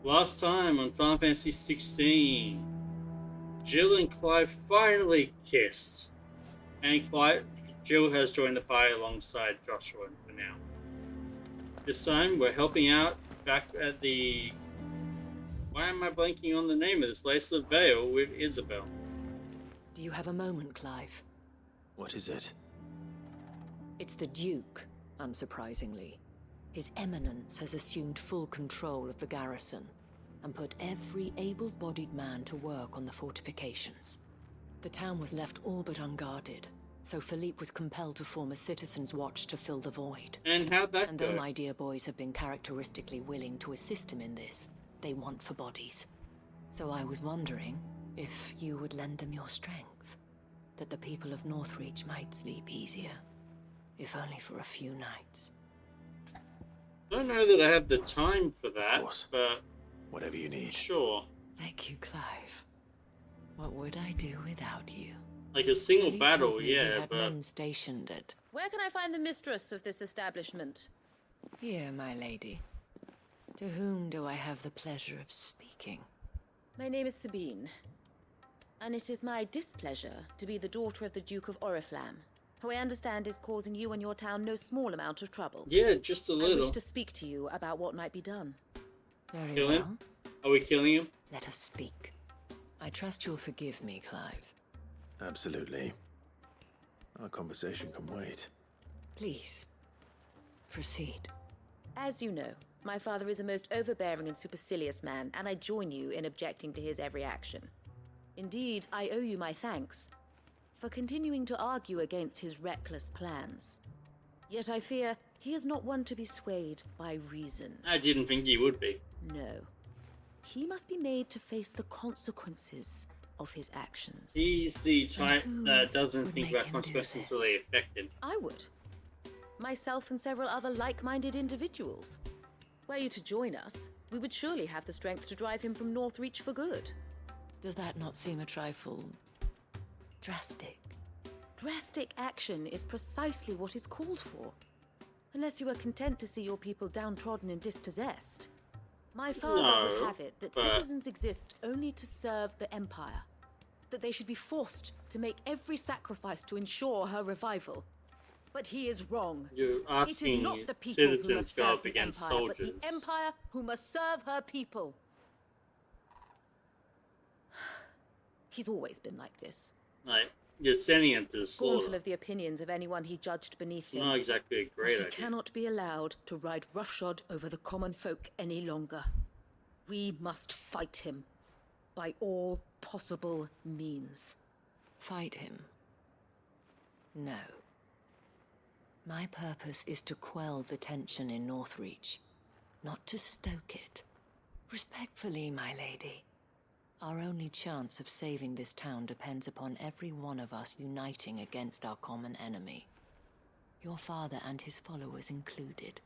Last time on Final Fantasy 16, Jill and Clive finally kissed, and Jill has joined the party alongside Joshua for now. This time, we're helping out back at the... Why am I blanking on the name of this place? The Vale with Isabel. Do you have a moment, Clive? What is it? It's the Duke, unsurprisingly. His Eminence has assumed full control of the garrison and put every able-bodied man to work on the fortifications. The town was left all but unguarded, so Philippe was compelled to form a citizens' watch to fill the void. And how'd that And go? though my dear boys have been characteristically willing to assist him in this, they want for bodies. So I was wondering if you would lend them your strength, that the people of Northreach might sleep easier, if only for a few nights. I don't know that I have the time for that, Of course. but Whatever you need. sure. Thank you, Clive. What would I do without you? Like a single Philippe battle, told me he yeah, had but... men stationed at... Where can I find the mistress of this establishment? Here, my lady. To whom do I have the pleasure of speaking? My name is Sabine, and it is my displeasure to be the daughter of the Duke of Oriflamme, who I understand is causing you and your town no small amount of trouble. Yeah, just a I little. wish to speak to you about what might be done. Very Kill well. him? Are we killing him? Let us speak. I trust you'll forgive me, Clive. Absolutely. Our conversation can wait. Please, proceed. As you know, my father is a most overbearing and supercilious man, and I join you in objecting to his every action. Indeed, I owe you my thanks for continuing to argue against his reckless plans. Yet I fear he is not one to be swayed by reason. I didn't think he would be. No. He must be made to face the consequences of his actions. He's the type who that doesn't would think make about him do consequences until this? they affect him. I would. Myself and several other like-minded individuals. Were you to join us, we would surely have the strength to drive him from Northreach for good. Does that not seem a trifle... drastic? Drastic action is precisely what is called for. Unless you are content to see your people downtrodden and dispossessed. My father would No, have it that but- citizens exist only to serve the Empire. That they should be forced to make every sacrifice to ensure her revival. But he is wrong. You're It is asking not the people who citizens must to go serve up the against Empire, soldiers. but the Empire who must serve her people. He's always been like this. Like, you're sending him to the Scornful slaughter. of the opinions of anyone he judged beneath It's him. not exactly a But great he idea. cannot be allowed to ride roughshod over the common folk any longer. We must fight him by all possible means. Fight him? No. My purpose is to quell the tension in Northreach, not to stoke it. Respectfully, my lady. Our only chance of saving this town depends upon every one of us uniting against our common enemy. Your father and his followers included.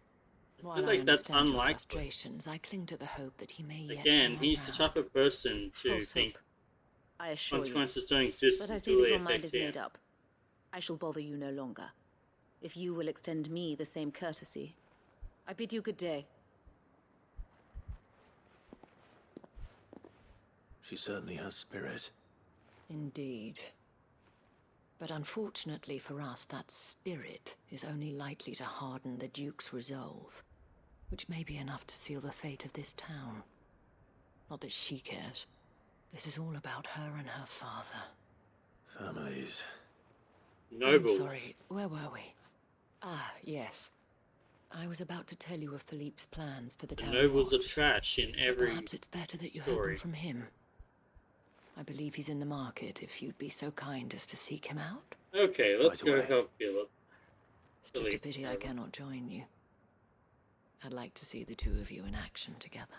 While like I that's understand your unlikely. frustrations, I cling to the hope that he may yet Again, come he's the around. type of person to False think hope, I assure you. consequences don't exist But I see until that they your mind affect is him. made up. I shall bother you no longer. If you will extend me the same courtesy, I bid you good day. She certainly has spirit. Indeed. But unfortunately for us, that spirit is only likely to harden the Duke's resolve, which may be enough to seal the fate of this town. Not that she cares. This is all about her and her father. Families. Nobles. I'm sorry, where were we? Ah, yes. I was about to tell you of Philippe's plans for the The town nobles are watch, trash in but every perhaps it's better that you heard story. them from him. I believe he's in the market, if you'd be so kind as to seek him out. Okay, let's Right go away. help Philip. It's just a Philippe, pity I rather. cannot join you. I'd like to see the two of you in action together.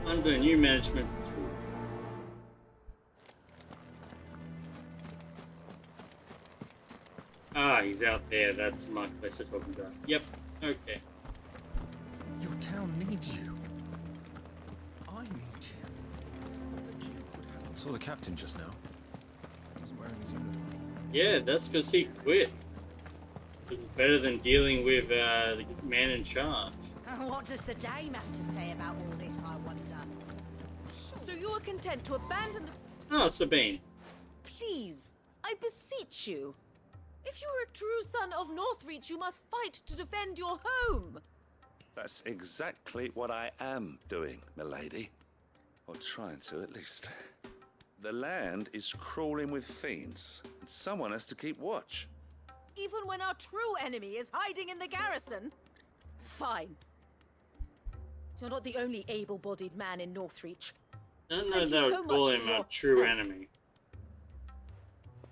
Under new management tool. Ah, he's out there. That's the marketplace I'm talking about. Yep. Okay. Your town needs you. I need you. I saw the captain just now. He was wearing his uniform. Yeah, that's because he quit. It's better than dealing with the man in charge. How What does the dame have to say about all this, I wonder? So you are content to abandon the... Oh, Sabine. Please, I beseech you. If you are a true son of Northreach, you must fight to defend your home. That's exactly what I am doing, milady. Or trying to, at least. The land is crawling with fiends, and someone has to keep watch. Even when our true enemy is hiding in the garrison? Fine. You're not the only able-bodied man in Northreach. I don't know Thank if you they so would call much him for a your true help. enemy.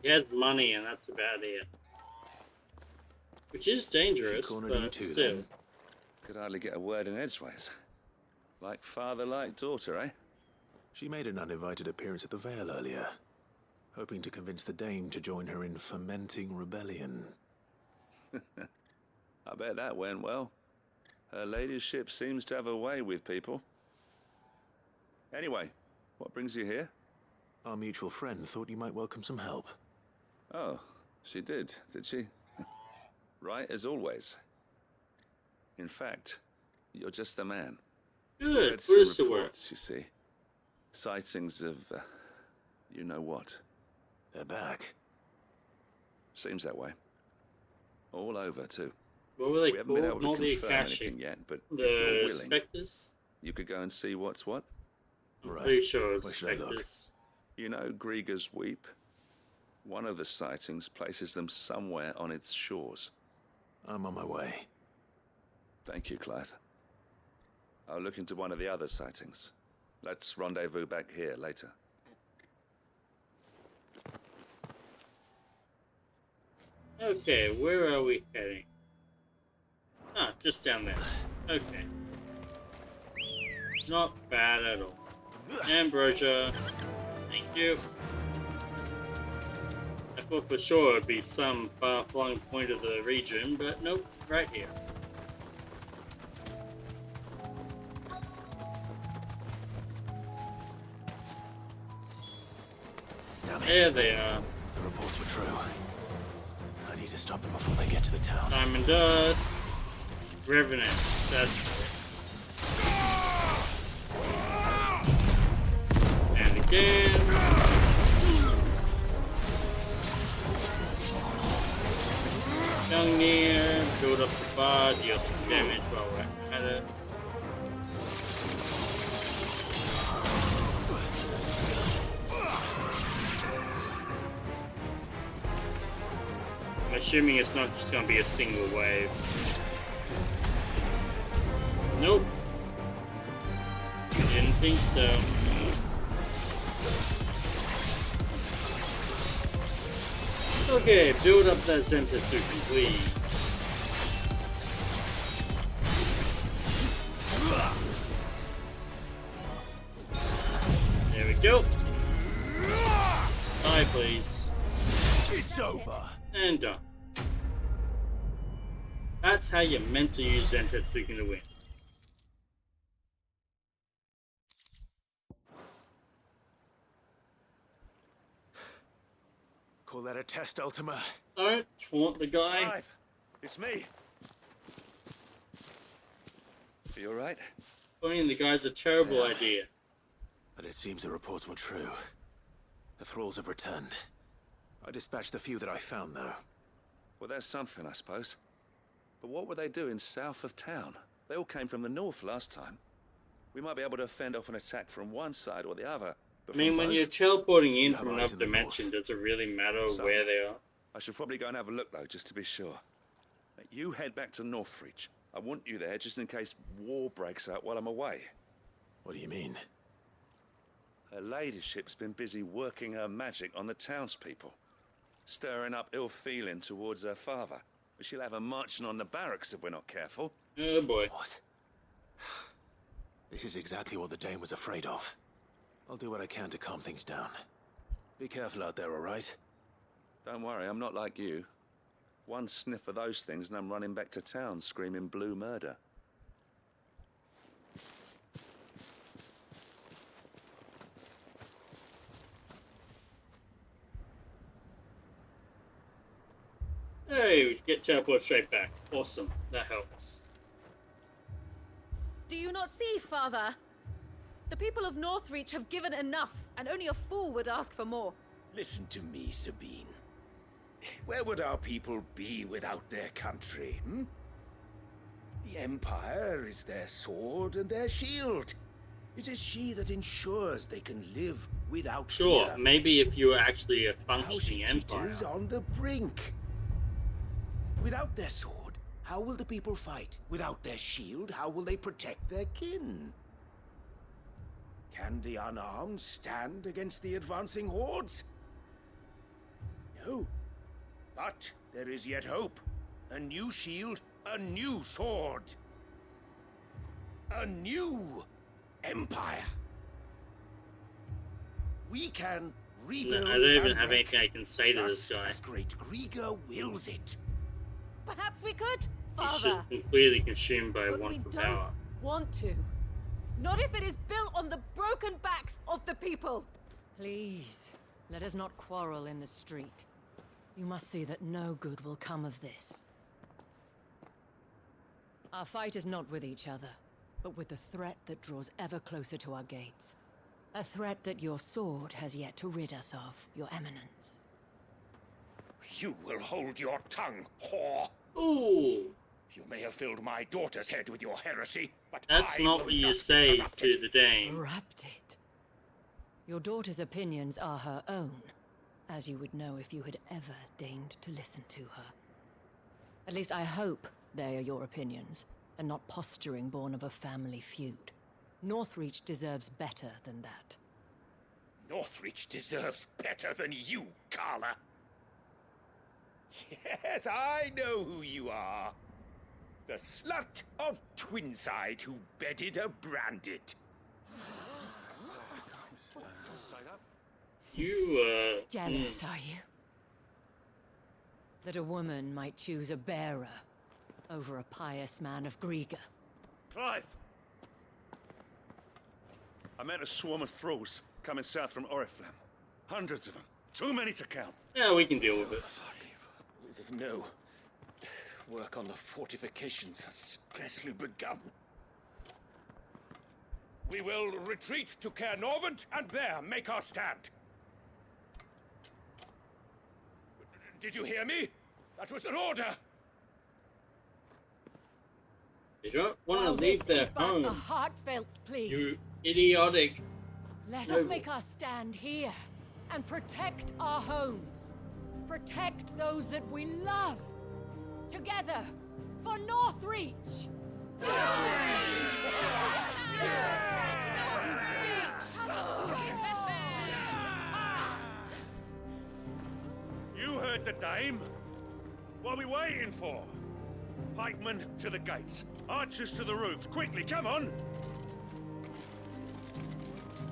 He has money, and that's about it. Which is dangerous, She cornered you but too, still. then? Could hardly get a word in edgeways. Like father, like daughter, eh? She made an uninvited appearance at the Vale earlier, hoping to convince the dame to join her in fomenting rebellion. I bet that went well. Her ladyship seems to have a way with people. Anyway, what brings you here? Our mutual friend thought you might welcome some help. Oh, she did she? Right as always. In fact, you're just the man. We've Good. had some Where's the work? reports, you see. Sightings of, you know what. They're back. Seems that way. All over, too. What were they We haven't been able called? to Not the confirm Akashic. anything yet, but if you're The willing, Spectres? you could go and see what's what. Right. Pretty sure it's Where should I look? Spectres. You know Grieger's Weep? One of the sightings places them somewhere on its shores. I'm on my way. Thank you, Clive. I'll look into one of the other sightings. Let's rendezvous back here later. Okay, where are we heading? Ah, just down there. Okay. Not bad at all. Ambrosia. Thank you. I thought for sure it'd be some far-flung point of the region, but nope, right here. Damn it. There they are. The reports were true. I need to stop them before they get to the town. Time and Dust. Revenant. That's it. And again. Gungnir. Build up the bar. Deal some damage while we're at it. I'm assuming it's not just going to be a single wave. Nope. Didn't think so. Okay, build up that Zentasuken, please. There we go. Die, please. It's over. And done. That's how you're meant to use Zentetsuken to win. Call that a test, Ultima? Don't taunt the guy. Clive, it's me. Are you alright? Taunting the guy's a terrible Yeah. idea. But it seems the reports were true. The thralls have returned. I dispatched the few that I found, though. Well, that's something, I suppose. But what were they doing south of town? They all came from the north last time. We might be able to fend off an attack from one side or the other. But I mean, from when both, you're teleporting in You have from eyes another in the dimension, north. does it really matter Some. where they are? I should probably go and have a look, though, just to be sure. You head back to Northreach. I want you there just in case war breaks out while I'm away. What do you mean? Her ladyship's been busy working her magic on the townspeople, stirring up ill feeling towards her father. She'll have her marching on the barracks if we're not careful. Oh boy. What? This is exactly what the Dame was afraid of. I'll do what I can to calm things down. Be careful out there, all right? Don't worry, I'm not like you. One sniff of those things and I'm running back to town screaming blue murder. Hey, we get teleport straight back. Awesome. That helps. Do you not see, Father? The people of Northreach have given enough, and only a fool would ask for more. Listen to me, Sabine. Where would our people be without their country, hmm? The Empire is their sword and their shield. It is she that ensures they can live without Sure, fear. maybe if you were actually a How she functioning empire. teeters on the brink. Without their sword, how will the people fight? Without their shield, how will they protect their kin? Can the unarmed stand against the advancing hordes? No. But there is yet hope. A new shield, a new sword. A new empire. We can rebuild I don't even have Sandreck, anything I can say to this just guy. as Great Grieger wills it. Perhaps we could, He's Father. just completely consumed by But we want for don't power. want to. Not if it is built on the broken backs of the people. Please, let us not quarrel in the street. You must see that no good will come of this. Our fight is not with each other, but with the threat that draws ever closer to our gates. A threat that your sword has yet to rid us of, Your Eminence. You will hold your tongue, whore. Ooh, You may have filled my daughter's head with your heresy, but that's I not will what you not say corrupt to it. the Dane. Corrupted. Your daughter's opinions are her own, as you would know if you had ever deigned to listen to her. At least I hope they are your opinions, and not posturing born of a family feud. Northreach deserves better than that. Northreach deserves better than you, Carla. Yes, I know who you are. The slut of Twinside who bedded a Branded. You, Jealous, are you? That a woman might choose a bearer over a pious man of Grieger. Clive! I met a swarm of thralls coming south from Oriflamme. Hundreds of them. Too many to count. yeah, we can deal with it. No. Work on the fortifications has scarcely begun. We will retreat to Caer Norvent and there make our stand. Did you hear me? That was an order. They don't want to While leave this their is but home. a heartfelt plea. You idiotic. Let us make our stand here and protect our homes. Protect those that we love. Together for Northreach. You heard the dame. What are we waiting for? Pikemen to the gates. Archers to the roofs. Quickly, come on!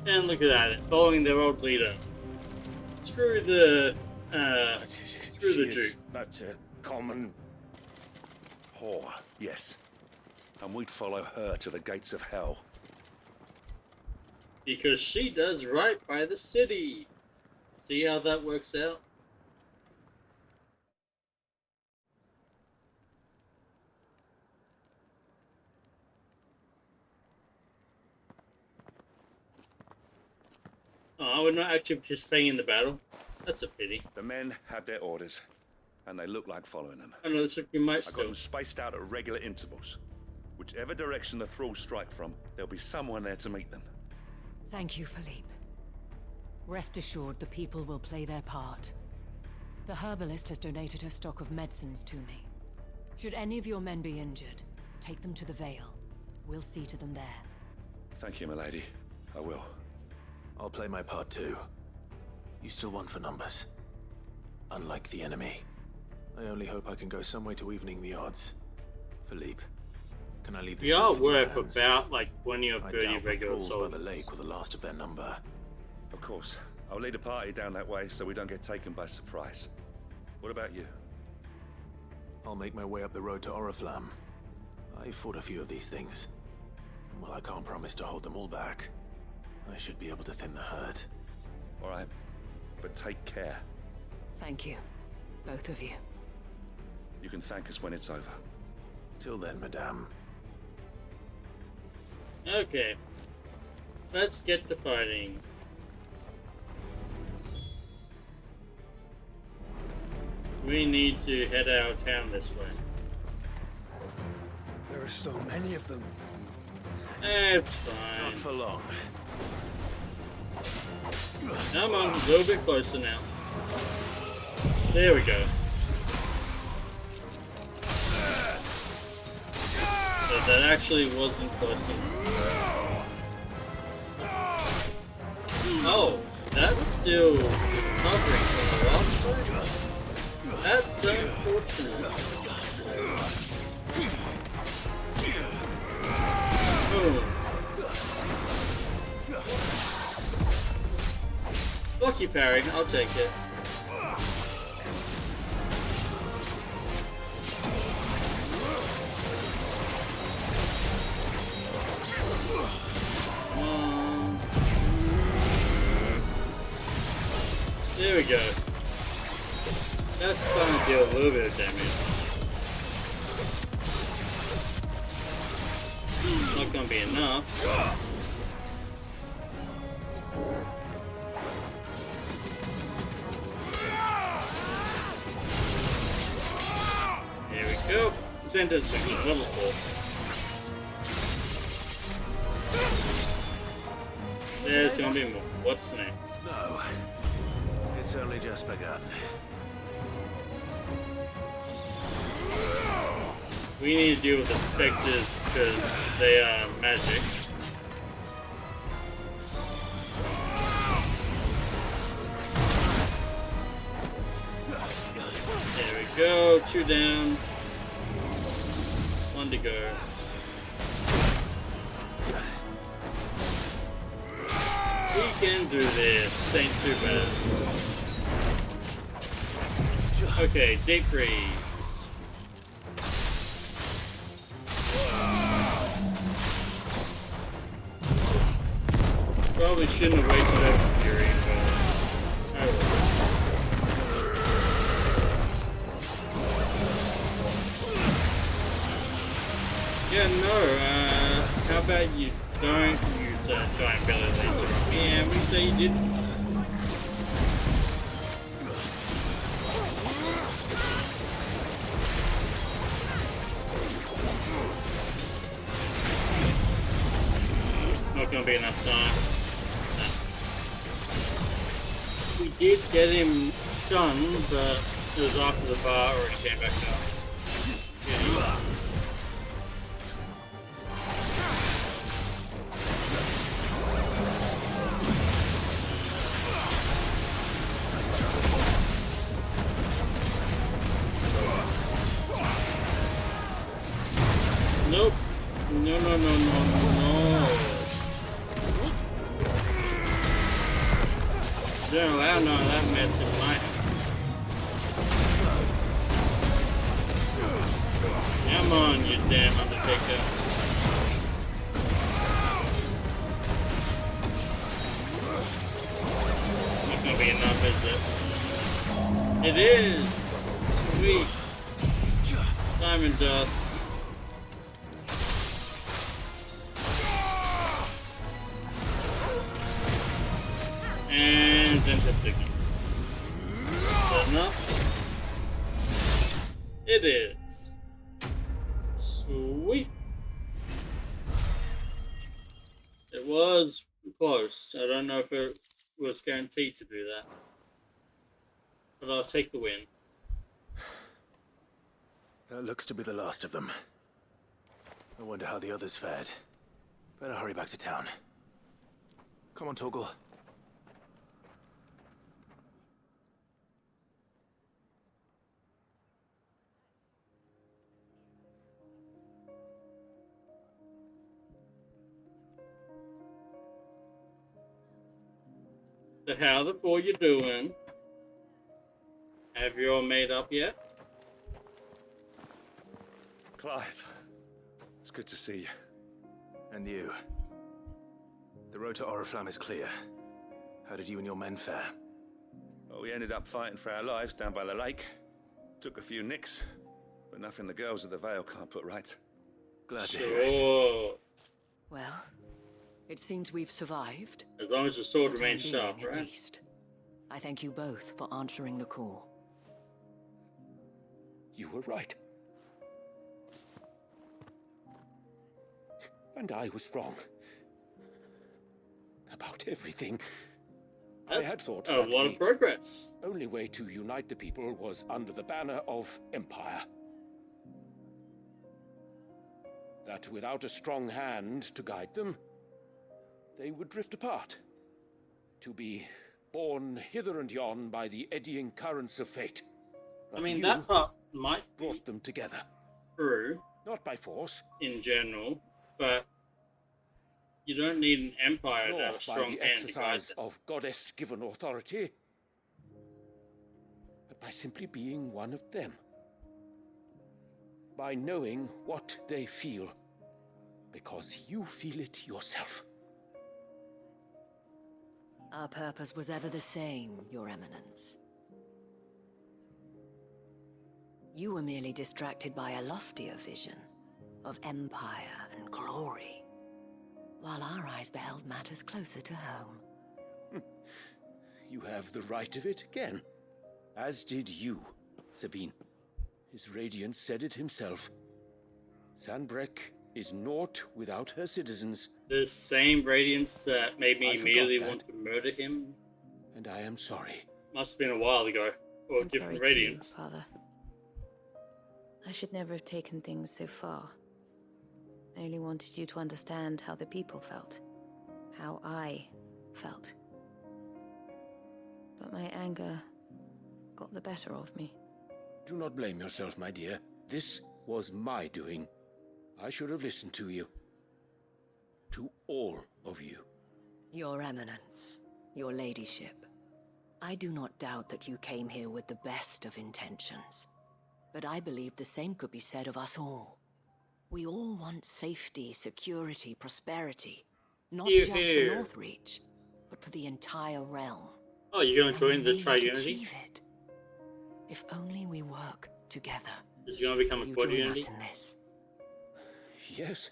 And look at that, following their old leader. Screw the, screw the Duke. But a common... Whore, yes. And we'd follow her to the gates of hell. Because she does right by the city. See how that works out? Oh, we're not actually participating in the battle. That's a pity. The men have their orders, and they look like following them. I know, looks like we might I got still. them spaced out at regular intervals. Whichever direction the thralls strike from, there'll be someone there to meet them. Thank you, Philippe. Rest assured the people will play their part. The herbalist has donated her stock of medicines to me. Should any of your men be injured, take them to the Vale. We'll see to them there. Thank you, milady. I will. I'll play my part too. You still want for numbers. Unlike the enemy. I only hope I can go some way to evening the odds. Philippe, can I leave the We are siege in your worth hands? about like 20 or I 30 doubt the regular thralls by soldiers. the lake were the last of their number. Of course. I'll lead a party down that way so we don't get taken by surprise. What about you? I'll make my way up the road to Oriflamme. I fought a few of these things. And while I can't promise to hold them all back, I should be able to thin the herd. All right. But take care. Thank you, both of you. You can thank us when it's over. Till then, madame. Okay. Let's get to fighting. We need to head out of town this way. There are so many of them. It's Not fine. for long. Come on, a little bit closer now. There we go. So that actually wasn't close enough. Oh, that's still recovering from the last fight? That's unfortunate. Boom. Lucky parry, I'll take it. There we go. That's starting to deal a little bit of damage. Not gonna be enough. There we go. Sentence level 4. There's gonna be more. What's next? No. It's only just begun. We need to deal with the specters because they are magic. There we go. 2 down. 1 to go. We can do this. Ain't too bad. Okay, deep freeze. Probably shouldn't have wasted that fury, but oh well. Yeah, no, how about you don't use that giant belly laser? Yeah, we say you didn't. Not gonna be enough time. No. We did get him stunned, but it was after the bar already came back up. Yeah. Nope. No, no, no, no, no. Don't allow none of that mess in my house. Come on, you damn Undertaker. Not gonna be enough, is it? It is! Sweet. Diamond dust. And Zenith Signal. Is that enough? It is. Sweet. It was close. I don't know if it was guaranteed to do that. But I'll take the win. That looks to be the last of them. I wonder how the others fared. Better hurry back to town. Come on, Torgal. So how the four you doing? Have you all made up yet? Clive, it's good to see you. And you. The road to Oriflamme is clear. How did you and your men fare? Well, we ended up fighting for our lives down by the lake. Took a few nicks, but nothing the girls of the Vale can't put right. Glad to hear it. Sure. Well, It seems we've survived. As long as the sword For the remains time sharp, being, at right? least. I thank you both for answering the call. You were right. And I was wrong. About everything. That's I had thought a that lot the of progress. only way to unite the people was under the banner of Empire. That without a strong hand to guide them, they would drift apart. To be borne hither and yon by the eddying currents of fate. But I mean, you that part might be brought them together. true Not by force, in general, but you don't need an empire to nor have a by strong the hand to guide exercise them. of goddess-given authority, but by simply being one of them. By knowing what they feel, because you feel it yourself. Our purpose was ever the same, Your Eminence. You were merely distracted by a loftier vision of empire and glory, while our eyes beheld matters closer to home. You have the right of it again. As did you, Sabine. His radiance said it himself. Sanbreque is naught without her citizens. The same radiance that made me I forgot immediately that. want to murder him And I am sorry. must have been a while ago. Or I'm different sorry radiance. too, Father. I should never have taken things so far. I only wanted you to understand how the people felt. How I felt. But my anger got the better of me. Do not blame yourself, my dear. This was my doing. I should have listened to you. To all of you. Your Eminence, Your Ladyship, I do not doubt that you came here with the best of intentions. But I believe the same could be said of us all. We all want safety, security, prosperity. Not Hear, just hear. for Northreach, but for the entire realm. Oh, you're going And to we join the may not Triunity? achieve it. If only we work together. Is it going to become Will a you quad join unity? us in this? Yes.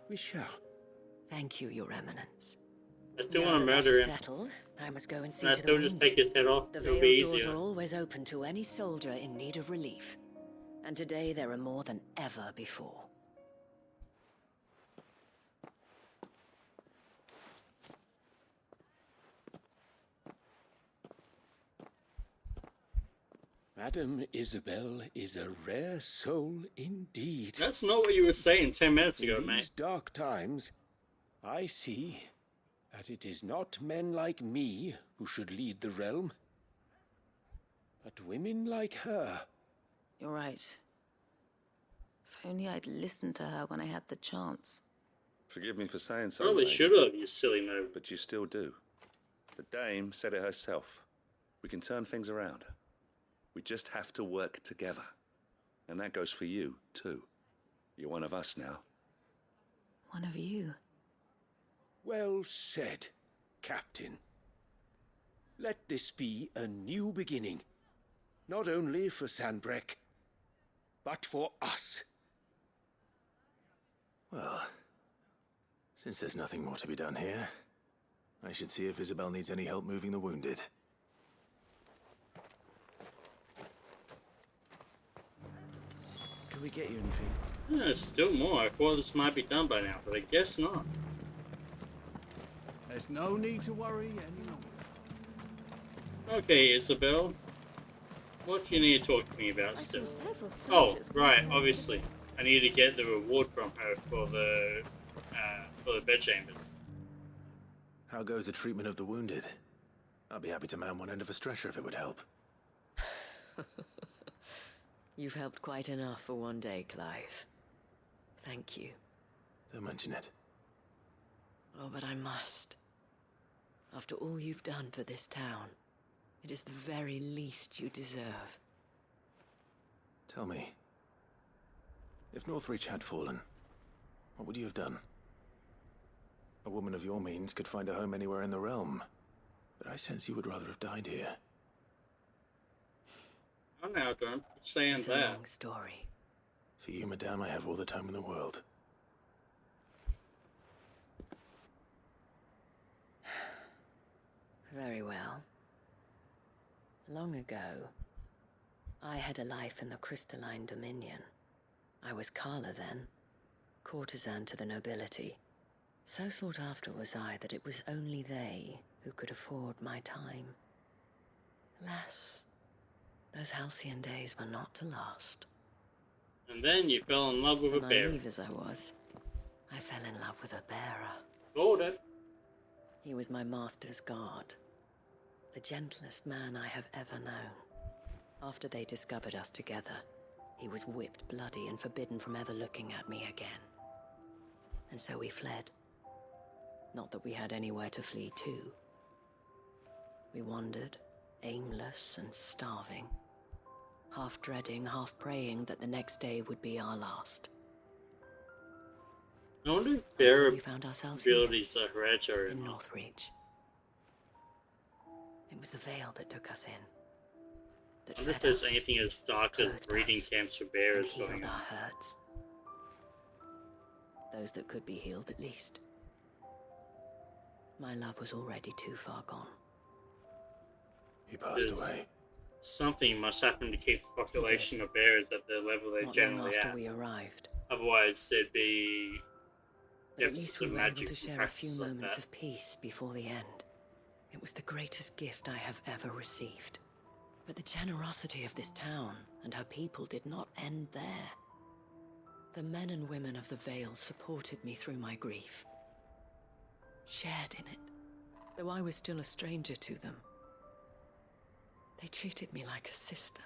We shall. Thank you, Your Eminence. I still Now want to that murder is him. settled, I must go and see And I to the still just take wounded. his head off. The It'll be Vale's doors easier. are always open to any soldier in need of relief. And today there are more than ever before. Madame Isabel is a rare soul indeed. That's not what you were saying 10 minutes ago, In mate. these dark times, I see that it is not men like me who should lead the realm, but women like her. You're right. If only I'd listened to her when I had the chance. Forgive me for saying so, Probably lady, should have, you silly no. but you still do. The dame said it herself. We can turn things around. We just have to work together. And that goes for you, too. You're one of us now. One of you. Well said, Captain. Let this be a new beginning. Not only for Sanbreque, but for us. Well, since there's nothing more to be done here, I should see if Isabel needs any help moving the wounded. Can we get you anything? Yeah, still more. I thought this might be done by now, but I guess not. There's no need to worry any longer. Okay, Isabel. What do you need to talk to me about still? several Oh, soldiers right, obviously. I need to get the reward from her for the bedchambers. How goes the treatment of the wounded? I'll be happy to man one end of a stretcher if it would help. You've helped quite enough for one day, Clive. Thank you. Don't mention it. Oh, but I must. After all you've done for this town, it is the very least you deserve. Tell me, if Northreach had fallen, what would you have done? A woman of your means could find a home anywhere in the realm, but I sense you would rather have died here. Oh, now don't be saying It's a that. long story. For you, madame, I have all the time in the world. Long ago, I had a life in the crystalline dominion. I was Carla then, courtesan to the nobility. So sought after was I that it was only they who could afford my time. Alas, those halcyon days were not to last. And then you fell in love with a bear. Naive as I was, I fell in love with a bearer. Got it. He was my master's guard, the gentlest man I have ever known. After they discovered us together, he was whipped bloody and forbidden from ever looking at me again. And so we fled. Not that we had anywhere to flee to. We wandered, aimless and starving, half dreading, half praying that the next day would be our last. I wonder if Until bear we found ourselves here, abilities are hereditary. in Northreach. It was the veil that took us in. That I wonder if fed there's us, anything as dark as clothed breeding us, camps for and bears healed going our on. hurts. Those that could be healed, at least. My love was already too far gone. He passed There's away. something must happen to keep the population of bears at the level they're Not long generally after at. we arrived. Otherwise, there'd be But at deficits least of we were able magic to and share a few practices like moments that. of peace before the end. It was the greatest gift I have ever received. But the generosity of this town and her people did not end there. The men and women of the Vale supported me through my grief, shared in it, though I was still a stranger to them. They treated me like a sister.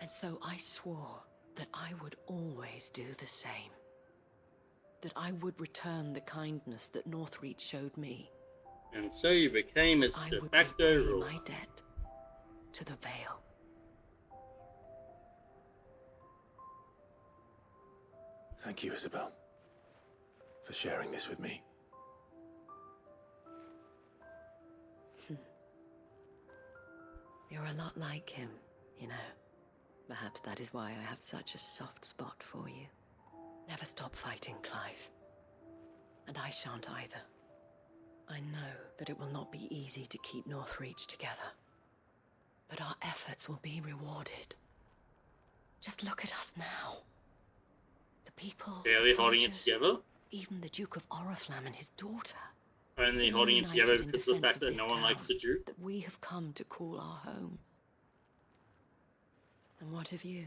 And so I swore that I would always do the same. That I would return the kindness that Northreach showed me. And so you became its I de would facto repay ruler. my debt to the Vale. Thank you, Isabel, for sharing this with me. You're a lot like him, you know. Perhaps that is why I have such a soft spot for you. Never stop fighting, Clive. And I shan't either. I know that it will not be easy to keep Northreach together. But our efforts will be rewarded. Just look at us now. The people, Barely the holding it soldiers, together. even the Duke of Oriflamme and his daughter. Only all holding it together united in because of the defense fact that this no one likes town the Duke. that we have come to call our home. And what of you?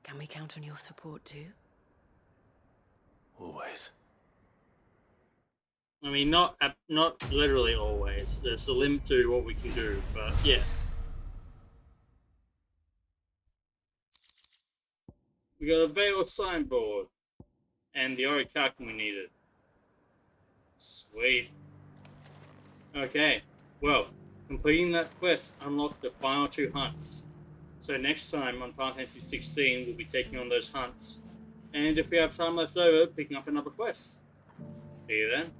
Can we count on your support too? Always. I mean, not literally always. There's a limit to what we can do, but yes. We got a Veil signboard. And the Orichalcum we needed. Sweet. Okay, well, completing that quest unlocked the final 2 hunts. So next time on Final Fantasy 16, we'll be taking on those hunts. And if we have time left over, picking up another quest. See you then.